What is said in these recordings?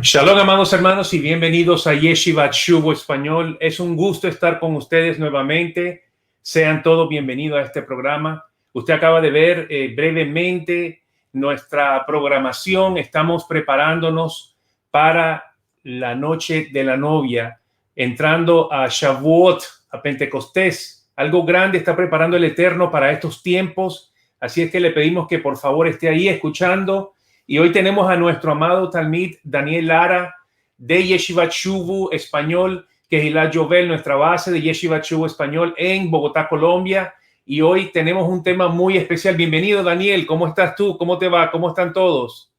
Shalom, amados hermanos, y bienvenidos a Yeshiva Shuvo Español. Es un gusto estar con ustedes nuevamente. Sean todos bienvenidos a este programa. Usted acaba de ver brevemente nuestra programación. Estamos preparándonos para la noche de la novia, entrando a Shavuot, a Pentecostés. Algo grande está preparando el Eterno para estos tiempos. Así es que le pedimos que por favor esté ahí escuchando. Y hoy tenemos a nuestro amado Talmid Daniel Lara de Yeshiva Shuvu Español, que es Gilad Jovel, nuestra base de Yeshiva Shuvu Español en Bogotá, Colombia. Y hoy tenemos un tema muy especial. Bienvenido, Daniel. ¿Cómo estás tú? ¿Cómo te va? ¿Cómo están todos?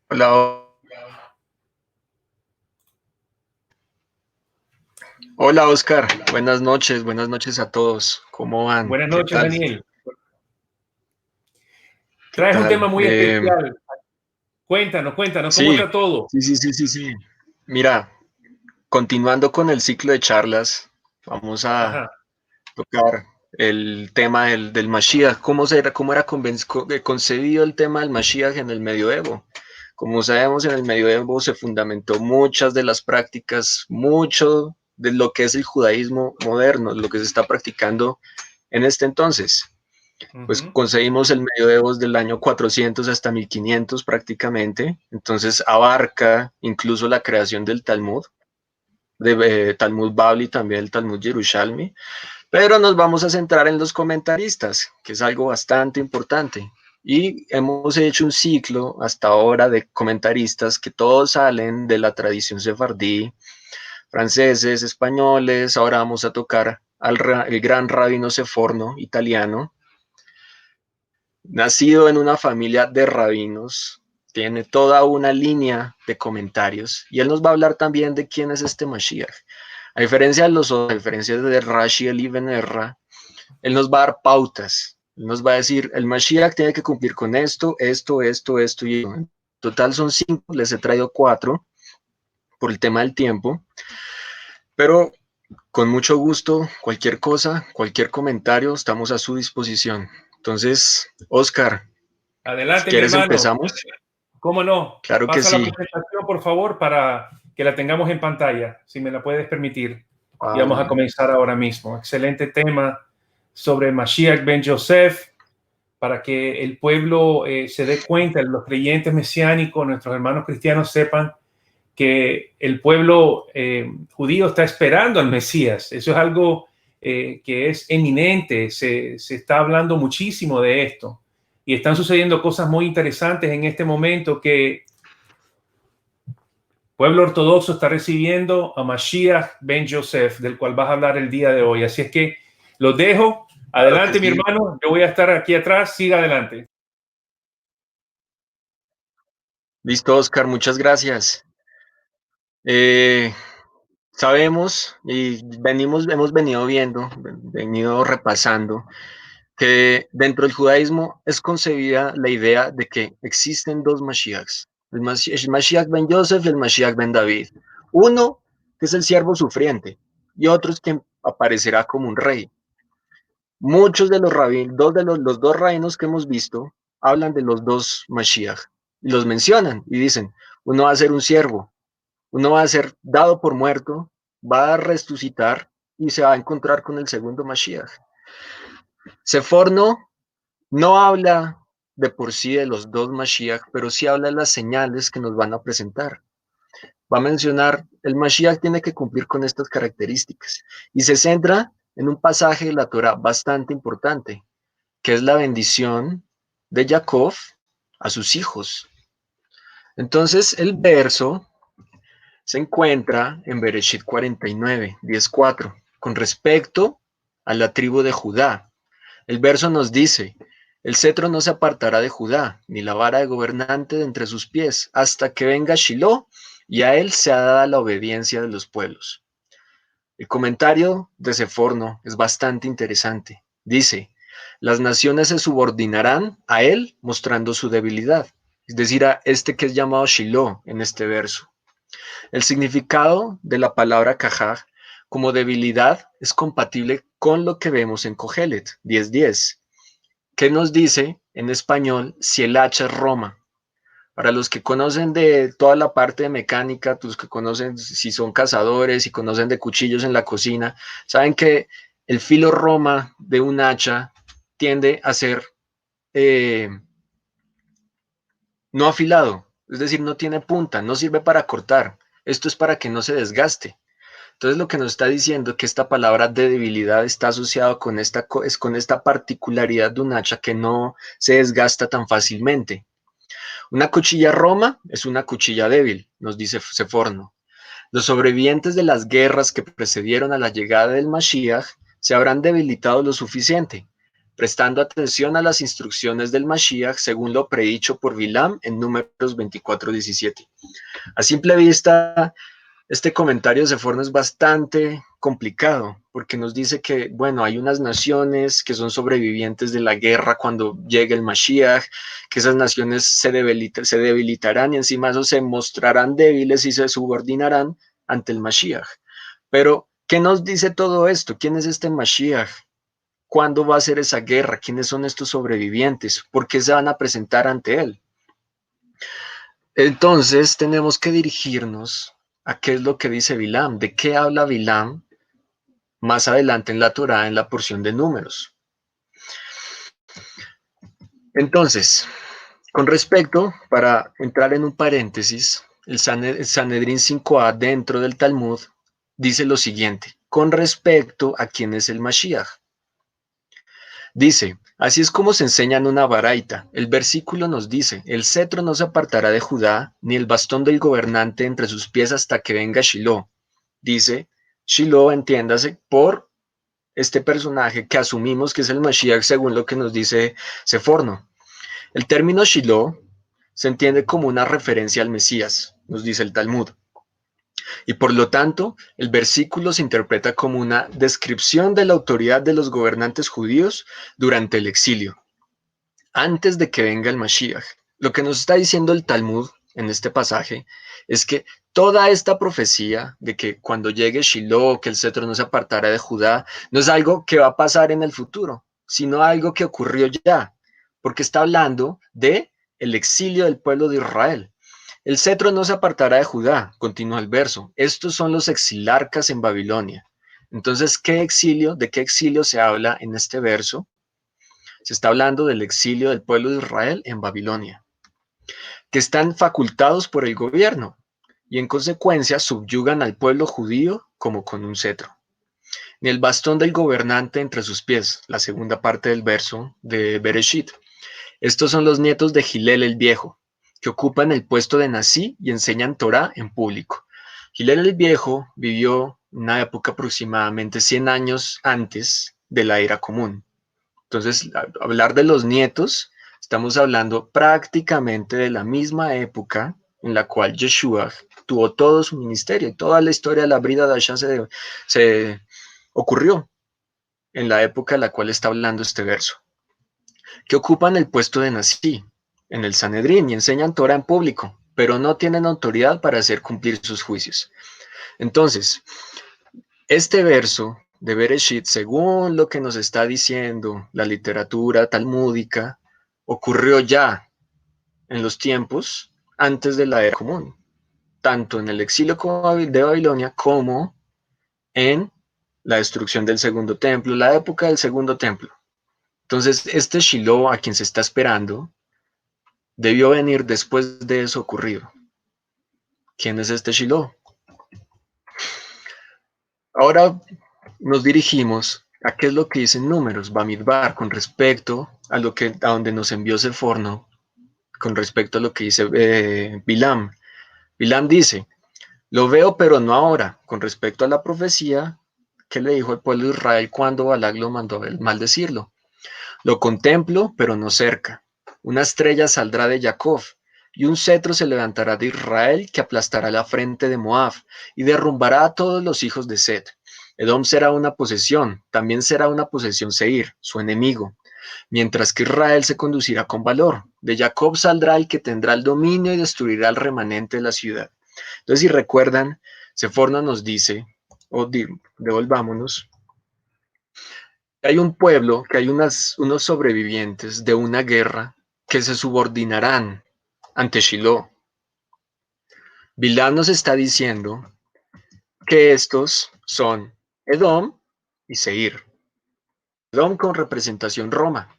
Hola. Hola, Oscar. Buenas noches a todos. ¿Cómo van? Buenas noches, Daniel. ¿Qué Traes tal? un tema muy especial. Cuéntanos, ¿cómo está todo? Sí. Mira, continuando con el ciclo de charlas, vamos a tocar el tema del Mashiach. ¿Cómo era concebido el tema del Mashiach en el medioevo? Como sabemos, en el medioevo se fundamentó muchas de las prácticas, mucho de lo que es el judaísmo moderno, lo que se está practicando en este entonces. Pues concebimos el medioevo del año 400 hasta 1500 prácticamente, entonces abarca incluso la creación del Talmud, de Talmud Babli, también el Talmud Yerushalmi, pero nos vamos a centrar en los comentaristas, que es algo bastante importante. Y hemos hecho un ciclo hasta ahora de comentaristas que todos salen de la tradición sefardí, franceses, españoles. Ahora vamos a tocar el gran rabino Seforno, italiano, nacido en una familia de rabinos, tiene toda una línea de comentarios, y él nos va a hablar también de quién es este Mashiach. A diferencia de Rashi el Ibn Erra, él nos va a dar pautas. Él nos va a decir, el Mashiach tiene que cumplir con esto y esto. En total son 5, les he traído 4 por el tema del tiempo. Pero con mucho gusto, cualquier cosa, cualquier comentario, estamos a su disposición. Entonces, Oscar, adelante, si quieres, mi hermano. empezamos. ¿Cómo no? Claro que Pasa sí. la presentación, por favor, para que la tengamos en pantalla, si me la puedes permitir. Y vamos a comenzar ahora mismo. Excelente tema sobre Mashiach ben Yosef, para que el pueblo se dé cuenta, los creyentes mesiánicos, nuestros hermanos cristianos sepan que el pueblo judío está esperando al Mesías. Eso es algo que es eminente, se está hablando muchísimo de esto y están sucediendo cosas muy interesantes en este momento, que el pueblo ortodoxo está recibiendo a Mashiach ben Yosef, del cual vas a hablar el día de hoy. Así es que los dejo. Adelante, mi hermano. Yo voy a estar aquí atrás. Siga adelante. Listo, Oscar, muchas gracias. Sabemos y hemos venido viendo, venido repasando que dentro del judaísmo es concebida la idea de que existen dos Mashiachs, el Mashiach ben Yosef y el Mashiach ben David. Uno, que es el siervo sufriente, y otro es quien aparecerá como un rey. Muchos de los rabinos, los dos reinos que hemos visto, hablan de los dos Mashiach, y los mencionan, y dicen, uno va a ser un siervo, uno va a ser dado por muerto, va a resucitar, y se va a encontrar con el segundo Mashiach. Seforno no habla de por sí de los dos Mashiach, pero sí habla de las señales que nos van a presentar. Va a mencionar, el Mashiach tiene que cumplir con estas características y se centra en un pasaje de la Torah bastante importante, que es la bendición de Jacob a sus hijos. Entonces, el verso se encuentra en Bereshit 49, 10:4, con respecto a la tribu de Judá. El verso nos dice, el cetro no se apartará de Judá, ni la vara de gobernante de entre sus pies, hasta que venga Shiloh, y a él se ha dada la obediencia de los pueblos. El comentario de Seforno es bastante interesante. Dice, las naciones se subordinarán a él mostrando su debilidad, es decir, a este que es llamado Shiloh en este verso. El significado de la palabra Kajaj como debilidad es compatible con lo que vemos en Kohelet 10:10. ¿Qué nos dice en español si el hacha es Roma? Para los que conocen de toda la parte de mecánica, los que conocen si son cazadores, si conocen de cuchillos en la cocina, saben que el filo Roma de un hacha tiende a ser no afilado, es decir, no tiene punta, no sirve para cortar. Esto es para que no se desgaste. Entonces lo que nos está diciendo es que esta palabra de debilidad está asociada con esta particularidad de un hacha que no se desgasta tan fácilmente. Una cuchilla Roma es una cuchilla débil, nos dice Seforno. Los sobrevivientes de las guerras que precedieron a la llegada del Mashiach se habrán debilitado lo suficiente, prestando atención a las instrucciones del Mashiach según lo predicho por Bilam en Números 24:17. A simple vista, este comentario de Seforno es bastante complicado porque nos dice que, bueno, hay unas naciones que son sobrevivientes de la guerra cuando llegue el Mashiach, que esas naciones se debilitarán y encima eso se mostrarán débiles y se subordinarán ante el Mashiach. Pero, ¿qué nos dice todo esto? ¿Quién es este Mashiach? ¿Cuándo va a ser esa guerra? ¿Quiénes son estos sobrevivientes? ¿Por qué se van a presentar ante él? Entonces tenemos que dirigirnos a qué es lo que dice Bilam, de qué habla Bilam más adelante en la Torá, en la porción de Números. Entonces, con respecto, para entrar en un paréntesis, el Sanedrín 5a dentro del Talmud dice lo siguiente, con respecto a quién es el Mashiach. Dice, así es como se enseña en una baraita. El versículo nos dice, el cetro no se apartará de Judá, ni el bastón del gobernante entre sus pies hasta que venga Shiloh. Dice, Shiloh, entiéndase, por este personaje que asumimos que es el Mashiach según lo que nos dice Seforno. El término Shiloh se entiende como una referencia al Mesías, nos dice el Talmud. Y por lo tanto, el versículo se interpreta como una descripción de la autoridad de los gobernantes judíos durante el exilio, antes de que venga el Mashiach. Lo que nos está diciendo el Talmud en este pasaje es que toda esta profecía de que cuando llegue Shiloh, que el cetro no se apartará de Judá, no es algo que va a pasar en el futuro, sino algo que ocurrió ya, porque está hablando de el exilio del pueblo de Israel. El cetro no se apartará de Judá, continúa el verso. Estos son los exilarcas en Babilonia. Entonces, ¿qué exilio? ¿De qué exilio se habla en este verso? Se está hablando del exilio del pueblo de Israel en Babilonia, que están facultados por el gobierno y en consecuencia subyugan al pueblo judío como con un cetro. Ni el bastón del gobernante entre sus pies, la segunda parte del verso de Bereshit. Estos son los nietos de Gilel el Viejo, que ocupan el puesto de Nasí y enseñan Torá en público. Gilel el Viejo vivió una época aproximadamente 100 años antes de la era común. Entonces, hablar de los nietos, estamos hablando prácticamente de la misma época en la cual Yeshua tuvo todo su ministerio y toda la historia de la Brida Dasha se ocurrió en la época en la cual está hablando este verso, que ocupan el puesto de Nasí en el Sanedrín y enseñan Torah en público, pero no tienen autoridad para hacer cumplir sus juicios. Entonces, este verso de Bereshit, según lo que nos está diciendo la literatura talmúdica, ocurrió ya en los tiempos antes de la era común, tanto en el exilio de Babilonia como en la destrucción del segundo templo, la época del segundo templo. Entonces, este Shiloh a quien se está esperando debió venir después de eso ocurrido. ¿Quién es este Shiloh? Ahora nos dirigimos a qué es lo que dicen números, Bamidbar, con respecto a donde nos envió Seforno, con respecto a lo que dice Bilam. Bilam dice, lo veo pero no ahora, con respecto a la profecía que le dijo al pueblo de Israel cuando Balak lo mandó a maldecirlo. Lo contemplo pero no cerca. Una estrella saldrá de Jacob, y un cetro se levantará de Israel que aplastará la frente de Moab y derrumbará a todos los hijos de Set. Edom será una posesión, también será una posesión Seir, su enemigo, mientras que Israel se conducirá con valor. De Jacob saldrá el que tendrá el dominio y destruirá al remanente de la ciudad. Entonces, si recuerdan, Seforno nos dice, devolvámonos, hay un pueblo, que hay unos sobrevivientes de una guerra que se subordinarán ante Shiloh. Bilán nos está diciendo que estos son Edom y Seir. Edom con representación Roma.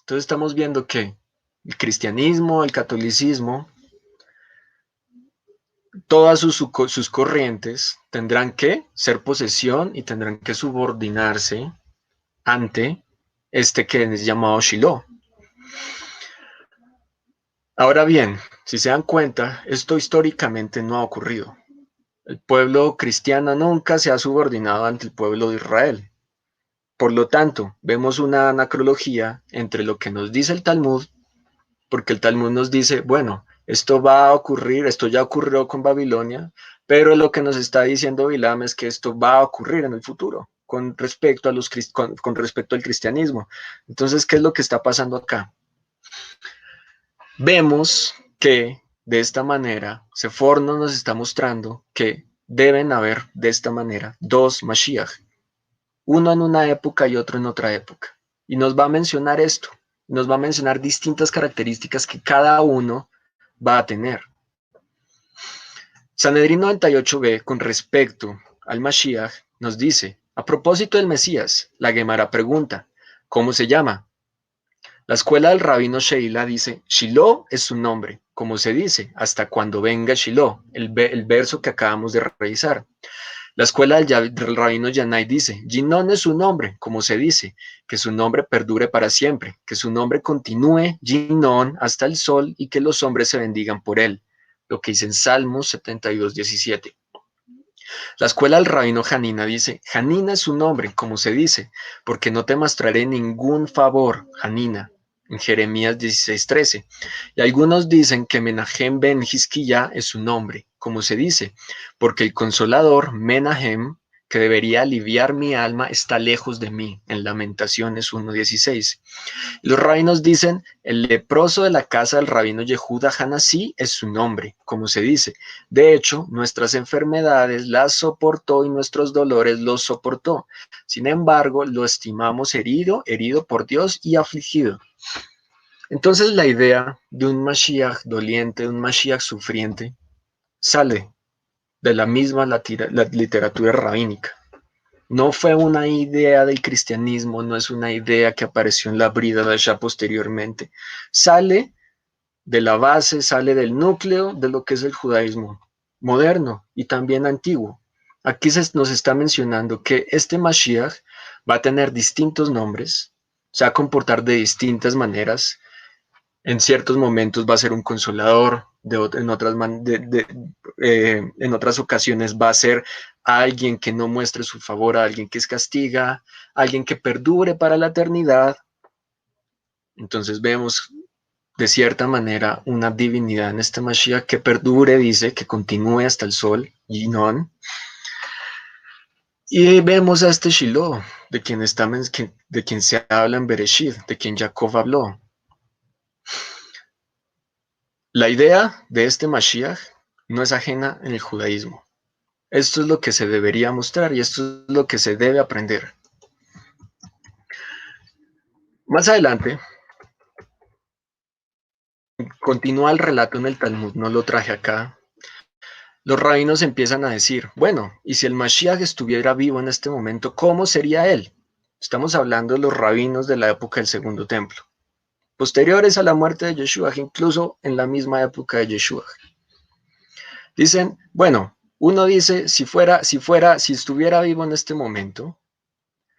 Entonces estamos viendo que el cristianismo, el catolicismo, todas sus corrientes tendrán que ser posesión y tendrán que subordinarse ante este que es llamado Shiloh. Ahora bien, si se dan cuenta, esto históricamente no ha ocurrido. El pueblo cristiano nunca se ha subordinado ante el pueblo de Israel. Por lo tanto, vemos una anacrología entre lo que nos dice el Talmud, porque el Talmud nos dice, bueno, esto va a ocurrir, esto ya ocurrió con Babilonia, pero lo que nos está diciendo Bilam es que esto va a ocurrir en el futuro con respecto con respecto al cristianismo. Entonces, ¿qué es lo que está pasando acá? Vemos que de esta manera, Seforno nos está mostrando que deben haber de esta manera dos Mashiach, uno en una época y otro en otra época. Y nos va a mencionar esto, nos va a mencionar distintas características que cada uno va a tener. Sanedrín 98b, con respecto al Mashiach, nos dice, a propósito del Mesías, la Gemara pregunta, ¿cómo se llama? La escuela del rabino Sheila dice, Shiloh es su nombre, como se dice, hasta cuando venga Shiloh, el verso que acabamos de revisar. La escuela del rabino Yanai dice, Ginon es su nombre, como se dice, que su nombre perdure para siempre, que su nombre continúe, Ginon, hasta el sol y que los hombres se bendigan por él, lo que dice en Salmos 72, 17. La escuela del rabino Hanina dice, Hanina es su nombre, como se dice, porque no te mostraré ningún favor, Hanina, en Jeremías 16:13. Y algunos dicen que Menahem ben Hizquiyá es su nombre, como se dice, porque el consolador Menahem, que debería aliviar mi alma, está lejos de mí, en Lamentaciones 1:16. Los rabinos dicen, el leproso de la casa del rabino Yehuda Hanasí es su nombre, como se dice. De hecho, nuestras enfermedades las soportó y nuestros dolores los soportó. Sin embargo, lo estimamos herido por Dios y afligido. Entonces la idea de un Mashiach doliente, un Mashiach sufriente, sale de la misma literatura rabínica. No fue una idea del cristianismo, no es una idea que apareció en la Brida Rasha posteriormente. Sale de la base, sale del núcleo de lo que es el judaísmo moderno y también antiguo. Aquí nos está mencionando que este Mashiach va a tener distintos nombres, se va a comportar de distintas maneras. En ciertos momentos va a ser un consolador, en otras ocasiones va a ser alguien que no muestre su favor, a alguien que es castiga, alguien que perdure para la eternidad. Entonces vemos de cierta manera una divinidad en este Mashiach que perdure, dice, que continúe hasta el sol, Yinon. Y vemos a este Shiloh, de quien se habla en Bereshit, de quien Jacob habló. La idea de este Mashiach no es ajena en el judaísmo. Esto es lo que se debería mostrar y esto es lo que se debe aprender. Más adelante, continúa el relato en el Talmud, no lo traje acá. Los rabinos empiezan a decir, bueno, y si el Mashiach estuviera vivo en este momento, ¿cómo sería él? Estamos hablando de los rabinos de la época del Segundo Templo, posteriores a la muerte de Yeshua, incluso en la misma época de Yeshua. Dicen, bueno, uno dice, si estuviera vivo en este momento,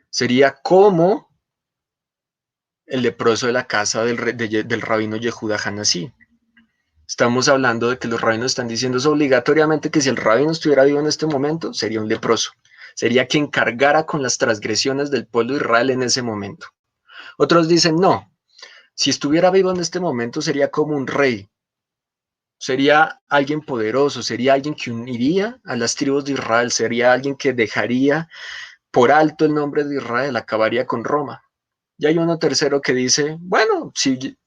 sería como el leproso de la casa del rabino Yehuda Hanasí. Estamos hablando de que los rabinos están diciendo eso obligatoriamente, que si el rabino estuviera vivo en este momento, sería un leproso. Sería quien cargara con las transgresiones del pueblo de Israel en ese momento. Otros dicen, no, si estuviera vivo en este momento sería como un rey. Sería alguien poderoso, sería alguien que uniría a las tribus de Israel, sería alguien que dejaría por alto el nombre de Israel, acabaría con Roma. Y hay uno tercero que dice, bueno, si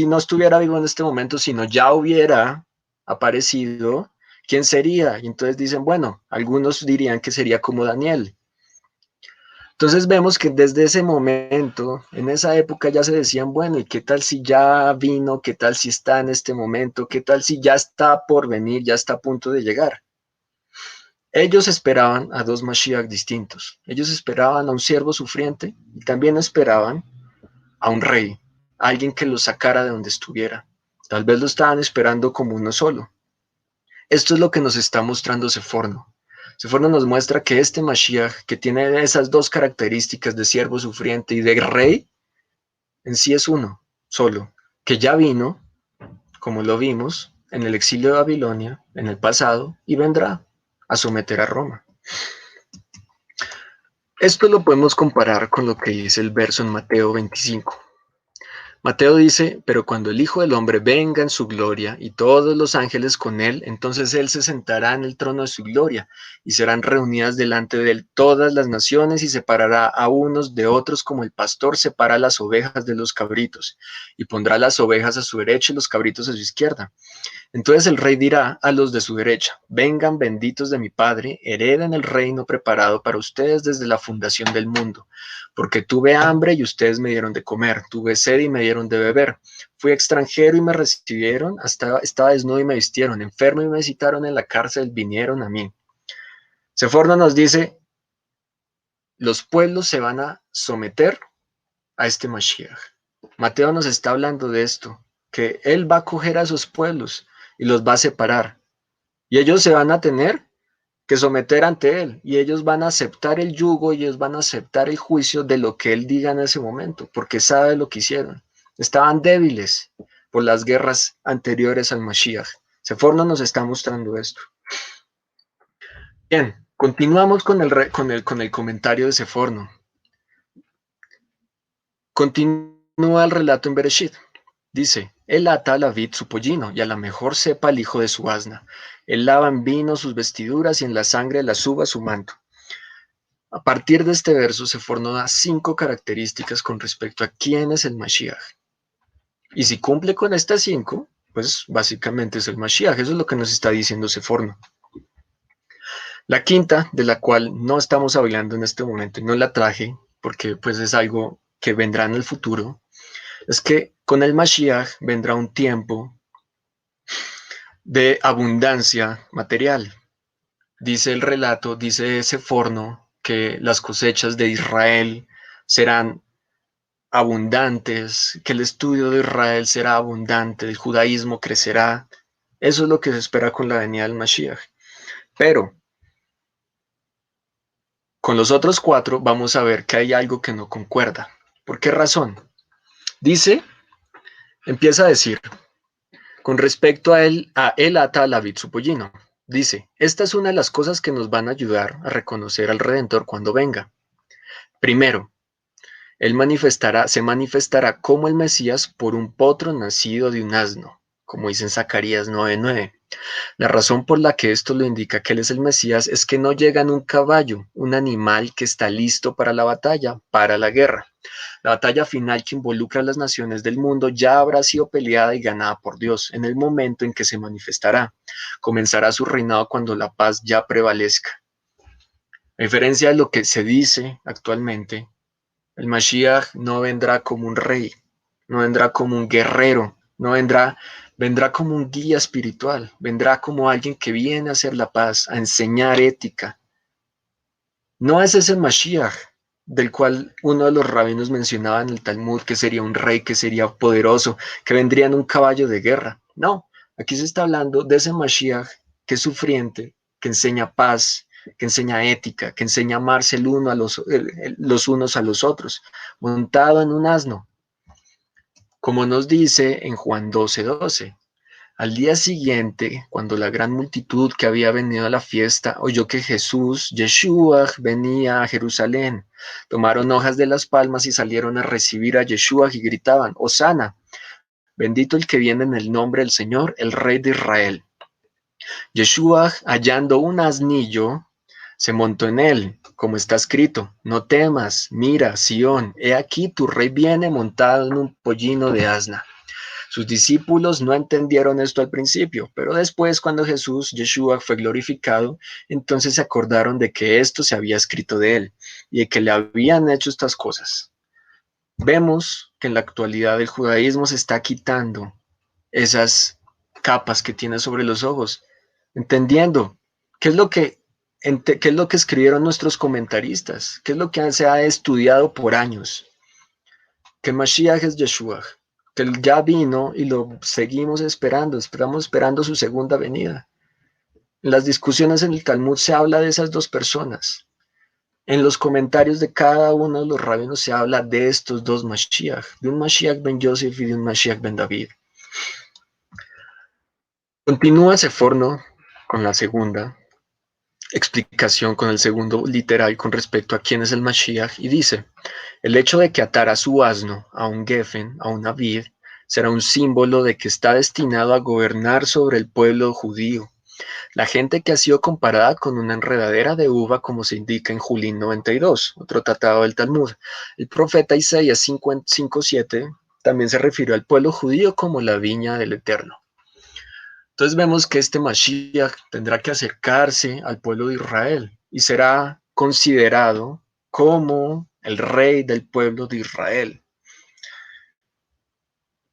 no estuviera vivo en este momento, sino ya hubiera aparecido, ¿quién sería? Y entonces dicen, bueno, algunos dirían que sería como Daniel. Entonces vemos que desde ese momento, en esa época ya se decían, bueno, ¿y qué tal si ya vino? ¿Qué tal si está en este momento? ¿Qué tal si ya está por venir, ya está a punto de llegar? Ellos esperaban a dos Mashiach distintos. Ellos esperaban a un siervo sufriente y también esperaban a un rey, a alguien que los sacara de donde estuviera. Tal vez lo estaban esperando como uno solo. Esto es lo que nos está mostrando Seforno. Seforno nos muestra que este Mashiach, que tiene esas dos características de siervo sufriente y de rey, en sí es uno solo, que ya vino, como lo vimos, en el exilio de Babilonia, en el pasado, y vendrá a someter a Roma. Esto lo podemos comparar con lo que dice el verso en Mateo 25. Mateo dice, pero cuando el Hijo del Hombre venga en su gloria y todos los ángeles con él, entonces él se sentará en el trono de su gloria y serán reunidas delante de él todas las naciones y separará a unos de otros como el pastor separa las ovejas de los cabritos y pondrá las ovejas a su derecha y los cabritos a su izquierda. Entonces el rey dirá a los de su derecha, vengan benditos de mi Padre, hereden el reino preparado para ustedes desde la fundación del mundo, porque tuve hambre y ustedes me dieron de comer, tuve sed y me dieron de beber, fui extranjero y me recibieron, estaba desnudo y me vistieron, enfermo y me visitaron en la cárcel, vinieron a mí. Seforno nos dice, los pueblos se van a someter a este Mashiach. Mateo nos está hablando de esto, que él va a coger a esos pueblos y los va a separar. Y ellos se van a tener que someter ante él y ellos van a aceptar el yugo y ellos van a aceptar el juicio de lo que él diga en ese momento, porque sabe lo que hicieron. Estaban débiles por las guerras anteriores al Mashiach. Seforno nos está mostrando esto. Bien, continuamos con el comentario de Seforno. Continúa el relato en Bereshit. Dice, él ata a la vid su pollino y a la mejor cepa el hijo de su asna. Él lava en vino sus vestiduras y en la sangre de las uvas su manto. A partir de este verso se da 5 características con respecto a quién es el Mashiach. Y si cumple con estas 5, pues básicamente es el Mashiach. Eso es lo que nos está diciendo Seforno. La quinta, de la cual no estamos hablando en este momento, no la traje porque pues es algo que vendrá en el futuro, es que con el Mashiach vendrá un tiempo de abundancia material. Dice el relato, dice Seforno, que las cosechas de Israel serán abundantes, que el estudio de Israel será abundante, el judaísmo crecerá. Eso es lo que se espera con la venida del Mashiach. Pero con los otros 4 vamos a ver que hay algo que no concuerda. ¿Por qué razón? Empieza a decir, con respecto a él ata a la vid su pollino. Dice, esta es una de las cosas que nos van a ayudar a reconocer al Redentor cuando venga. Primero, se manifestará como el Mesías por un potro nacido de un asno, como dice en Zacarías 9:9. La razón por la que esto lo indica que él es el Mesías es que no llega en un caballo, un animal que está listo para la batalla, para la guerra. La batalla final que involucra a las naciones del mundo ya habrá sido peleada y ganada por Dios en el momento en que se manifestará. Comenzará su reinado cuando la paz ya prevalezca. A diferencia de lo que se dice actualmente, el Mashiach no vendrá como un rey, no vendrá como un guerrero, vendrá como un guía espiritual, vendrá como alguien que viene a hacer la paz, a enseñar ética. No es ese Mashiach del cual uno de los rabinos mencionaba en el Talmud, que sería un rey, que sería poderoso, que vendría en un caballo de guerra. No, aquí se está hablando de ese Mashiach que es sufriente, que enseña paz, que enseña ética, que enseña a amarse los unos a los otros, montado en un asno, como nos dice en Juan 12:12. Al día siguiente, cuando la gran multitud que había venido a la fiesta oyó que Jesús, Yeshua, venía a Jerusalén, tomaron hojas de las palmas y salieron a recibir a Yeshua y gritaban, Hosana, bendito el que viene en el nombre del Señor, el Rey de Israel. Yeshua, hallando un asnillo, se montó en él, como está escrito, no temas, mira, Sión, he aquí tu rey viene montado en un pollino de asna. Sus discípulos no entendieron esto al principio, pero después cuando Jesús, Yeshua, fue glorificado, entonces se acordaron de que esto se había escrito de él y de que le habían hecho estas cosas. Vemos que en la actualidad el judaísmo se está quitando esas capas que tiene sobre los ojos, entendiendo qué es lo que, qué es lo que escribieron nuestros comentaristas, qué es lo que se ha estudiado por años, que Mashiach es Yeshua, que él ya vino y lo seguimos esperando, estamos esperando su segunda venida. En las discusiones en el Talmud se habla de esas dos personas. En los comentarios de cada uno de los rabinos se habla de estos dos Mashiach, de un Mashiach ben Yosef y de un Mashiach ben David. Continúa Seforno con la segunda explicación, con el segundo literal con respecto a quién es el Mashiach, y dice, el hecho de que atara su asno a un gefen, a una vid, será un símbolo de que está destinado a gobernar sobre el pueblo judío. La gente que ha sido comparada con una enredadera de uva, como se indica en Julín 92, otro tratado del Talmud. El profeta Isaías 5:7 también se refirió al pueblo judío como la viña del Eterno. Entonces vemos que este Mashiach tendrá que acercarse al pueblo de Israel y será considerado como el rey del pueblo de Israel.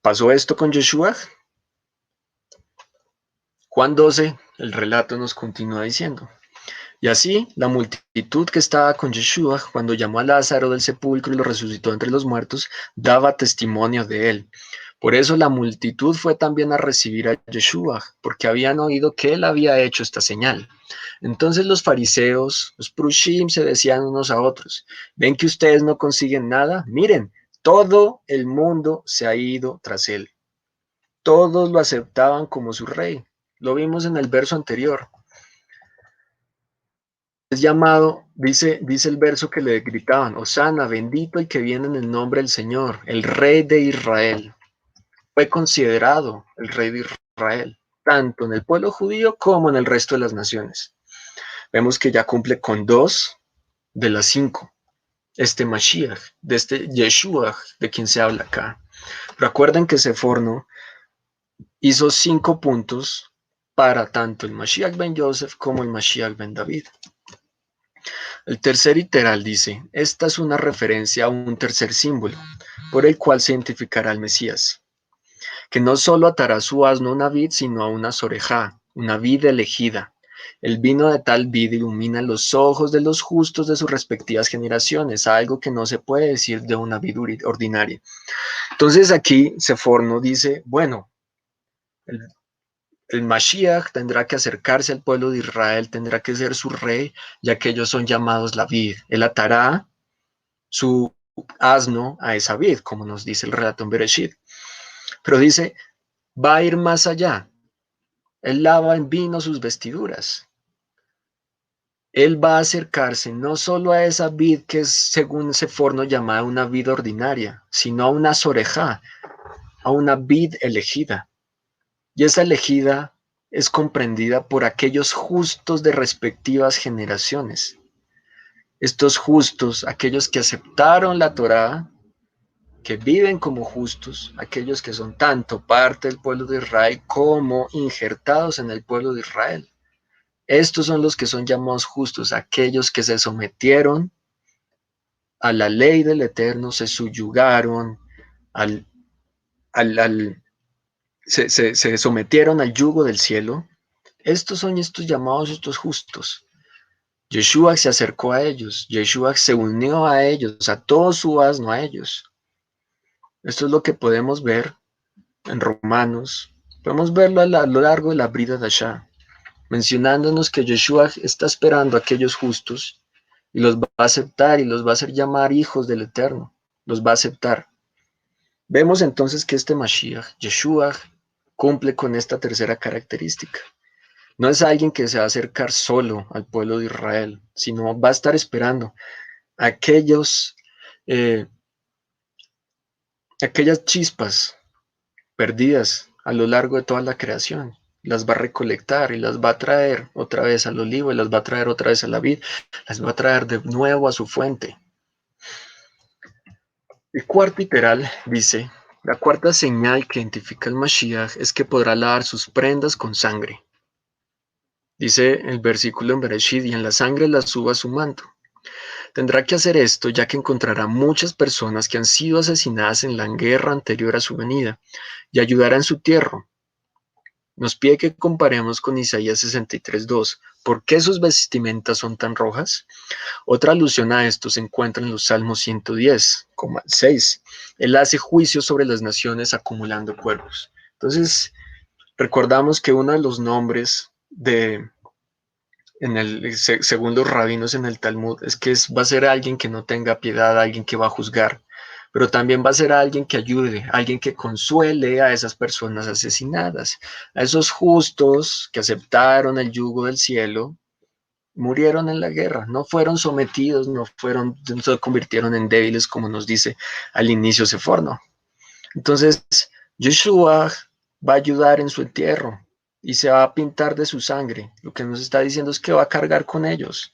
¿Pasó esto con Yeshua? Juan 12, el relato nos continúa diciendo. Y así, la multitud que estaba con Yeshua, cuando llamó a Lázaro del sepulcro y lo resucitó entre los muertos, daba testimonio de él. Por eso la multitud fue también a recibir a Yeshua, porque habían oído que él había hecho esta señal. Entonces los fariseos, los prushim, se decían unos a otros, ¿ven que ustedes no consiguen nada? Miren, todo el mundo se ha ido tras él. Todos lo aceptaban como su rey. Lo vimos en el verso anterior. Es llamado, dice el verso que le gritaban, Hosana, bendito el que viene en el nombre del Señor, el Rey de Israel. Fue considerado el Rey de Israel, tanto en el pueblo judío como en el resto de las naciones. Vemos que ya cumple con 2 de las 5. Este Mashiach, de este Yeshua, de quien se habla acá. Recuerden que Seforno hizo 5 puntos para tanto el Mashiach ben Yosef como el Mashiach ben David. El tercer literal dice, esta es una referencia a un tercer símbolo, por el cual se identificará al Mesías, que no solo atará su asno a una vid, sino a una sorejá, una vid elegida, El vino de tal vid ilumina los ojos de los justos de sus respectivas generaciones, algo que no se puede decir de una vid ordinaria. Entonces aquí Seforno dice, bueno, el Mashiach tendrá que acercarse al pueblo de Israel, tendrá que ser su rey, ya que ellos son llamados la vid. Él atará su asno a esa vid, como nos dice el relato en Bereshit. Pero dice, va a ir más allá. Él lava en vino sus vestiduras. Él va a acercarse no solo a esa vid que es, según Seforno, llamada una vid ordinaria, sino a una sorejá, a una vid elegida. Y esa elegida es comprendida por aquellos justos de respectivas generaciones. Estos justos, aquellos que aceptaron la Torá, que viven como justos, aquellos que son tanto parte del pueblo de Israel como injertados en el pueblo de Israel. Estos son los que son llamados justos, aquellos que se sometieron a la ley del Eterno, se subyugaron, se sometieron al yugo del cielo. Estos son estos llamados, estos justos. Yeshua se acercó a ellos, Yeshua se unió a ellos, a todo su asno a ellos. Esto es lo que podemos ver en Romanos, podemos verlo a lo largo de la Brida Dasha, mencionándonos que Yeshua está esperando a aquellos justos y los va a aceptar y los va a hacer llamar hijos del Eterno, los va a aceptar. Vemos entonces que este Mashiach, Yeshua, cumple con esta tercera característica. No es alguien que se va a acercar solo al pueblo de Israel, sino va a estar esperando a aquellas chispas perdidas a lo largo de toda la creación. Las va a recolectar y las va a traer otra vez al olivo y las va a traer otra vez a la vid, las va a traer de nuevo a su fuente. El cuarto literal dice, la cuarta señal que identifica el Mashiach es que podrá lavar sus prendas con sangre. Dice el versículo en Bereshit, y en la sangre la suba su manto. Tendrá que hacer esto ya que encontrará muchas personas que han sido asesinadas en la guerra anterior a su venida y ayudará en su tierra. Nos pide que comparemos con Isaías 63:2. ¿Por qué sus vestimentas son tan rojas? Otra alusión a esto se encuentra en los Salmos 110,6. Él hace juicio sobre las naciones acumulando cuerpos. Entonces, recordamos que uno de los nombres según los rabinos en el Talmud, es que va a ser alguien que no tenga piedad, alguien que va a juzgar, pero también va a ser alguien que ayude, alguien que consuele a esas personas asesinadas, a esos justos que aceptaron el yugo del cielo, murieron en la guerra, no fueron sometidos, no se convirtieron en débiles como nos dice al inicio Seforno. Entonces, Yeshua va a ayudar en su entierro y se va a pintar de su sangre. Lo que nos está diciendo es que va a cargar con ellos,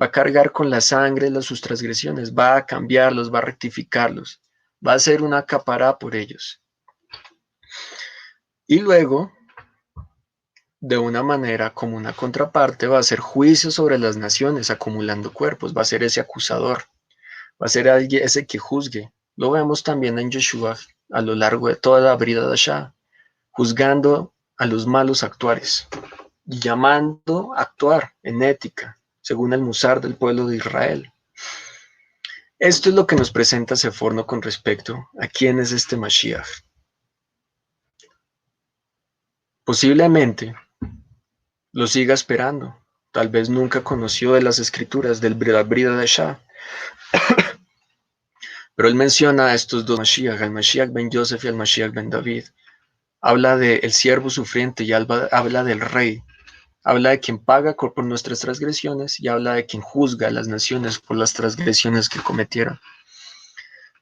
va a cargar con la sangre de sus transgresiones, va a cambiarlos, va a rectificarlos, va a hacer una capará por ellos. Y luego, de una manera como una contraparte, va a hacer juicio sobre las naciones acumulando cuerpos, va a ser ese acusador, va a ser alguien ese que juzgue. Lo vemos también en Yeshua a lo largo de toda la Brida Dasha, juzgando a los malos actuares y llamando a actuar en ética, según el Musar del pueblo de Israel. Esto es lo que nos presenta Seforno con respecto a quién es este Mashiach. Posiblemente lo siga esperando, tal vez nunca conoció de las escrituras del Brida Dasha, pero él menciona a estos dos Mashiach, al Mashiach ben Yosef y al Mashiach ben David. Habla del siervo sufriente y habla del rey. Habla de quien paga por nuestras transgresiones y habla de quien juzga a las naciones por las transgresiones que cometieron.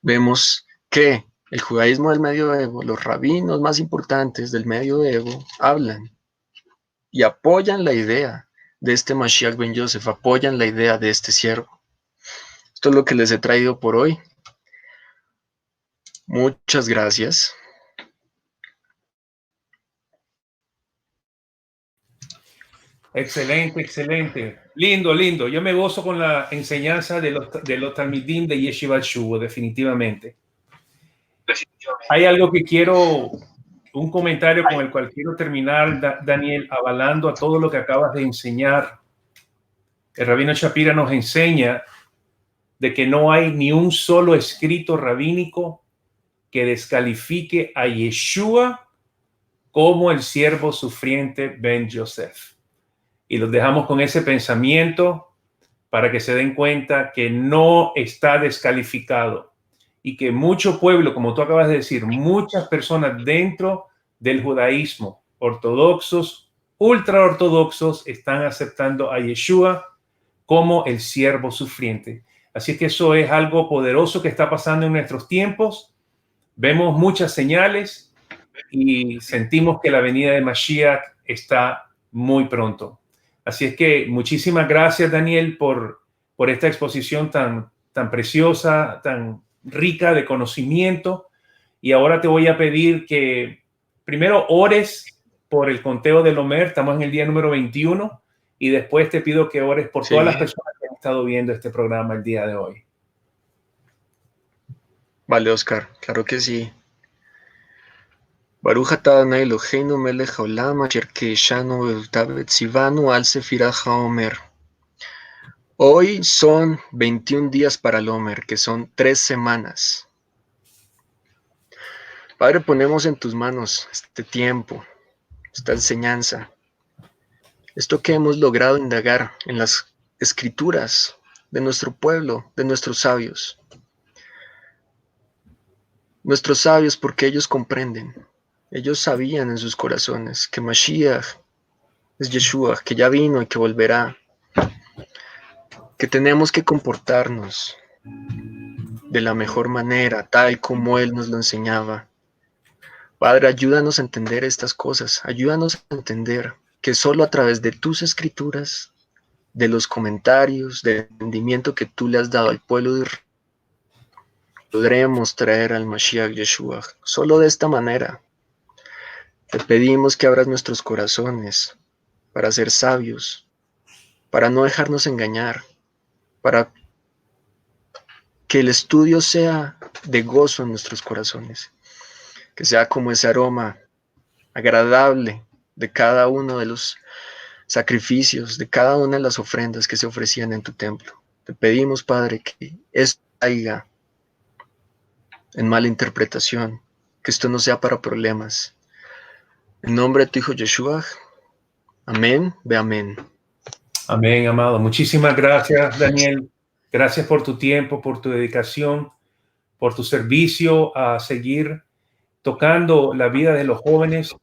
Vemos que el judaísmo del medioevo, los rabinos más importantes del medioevo, hablan y apoyan la idea de este Mashiach ben Yosef, apoyan la idea de este siervo. Esto es lo que les he traído por hoy. Muchas gracias. Excelente, excelente. Lindo, lindo. Yo me gozo con la enseñanza de los Talmidim de Yeshivat Shuvo, definitivamente. Hay algo que quiero un comentario con el cual quiero terminar, Daniel, avalando a todo lo que acabas de enseñar. El rabino Shapira nos enseña de que no hay ni un solo escrito rabínico que descalifique a Yeshua como el siervo sufriente Ben Yosef. Y los dejamos con ese pensamiento para que se den cuenta que no está descalificado y que mucho pueblo, como tú acabas de decir, muchas personas dentro del judaísmo, ortodoxos, ultraortodoxos, están aceptando a Yeshua como el siervo sufriente. Así que eso es algo poderoso que está pasando en nuestros tiempos. Vemos muchas señales y sentimos que la venida de Mashiach está muy pronto. Así es que muchísimas gracias, Daniel, por esta exposición tan preciosa, tan rica de conocimiento. Y ahora te voy a pedir que primero ores por el conteo del Omer. Estamos en el día número 21. Y después te pido que ores por todas las personas que han estado viendo este programa el día de hoy. Vale, Oscar, claro que sí. Baruch atah Adonai Eloheinu melech haolam asher kideshanu be'otav v'tzivanu al sefirah haomer. Hoy son 21 días para el Omer, que son 3 semanas. Padre, ponemos en tus manos este tiempo, esta enseñanza, esto que hemos logrado indagar en las escrituras de nuestro pueblo, de nuestros sabios. Nuestros sabios, porque ellos comprenden, ellos sabían en sus corazones que Mashiach es Yeshua, que ya vino y que volverá, que tenemos que comportarnos de la mejor manera, tal como Él nos lo enseñaba. Padre, ayúdanos a entender estas cosas, ayúdanos a entender que solo a través de tus escrituras, de los comentarios, del entendimiento que tú le has dado al pueblo de Israel, podremos traer al Mashiach Yeshua. Solo de esta manera te pedimos que abras nuestros corazones para ser sabios, para no dejarnos engañar, para que el estudio sea de gozo en nuestros corazones, que sea como ese aroma agradable de cada uno de los sacrificios, de cada una de las ofrendas que se ofrecían en tu templo. Te pedimos, Padre, que esto caiga en mala interpretación, que esto no sea para problemas. En nombre de tu Hijo Yeshua, amén, ve amén. Amén, amado. Muchísimas gracias, Daniel. Gracias por tu tiempo, por tu dedicación, por tu servicio a seguir tocando la vida de los jóvenes,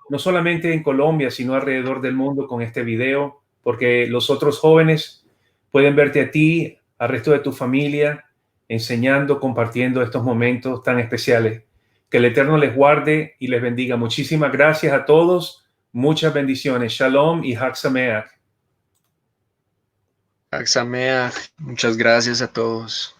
no solamente en Colombia, sino alrededor del mundo con este video, porque los otros jóvenes pueden verte a ti, al resto de tu familia, enseñando, compartiendo estos momentos tan especiales. Que el Eterno les guarde y les bendiga. Muchísimas gracias a todos. Muchas bendiciones. Shalom y Hag Sameach. Hag Sameach. Muchas gracias a todos.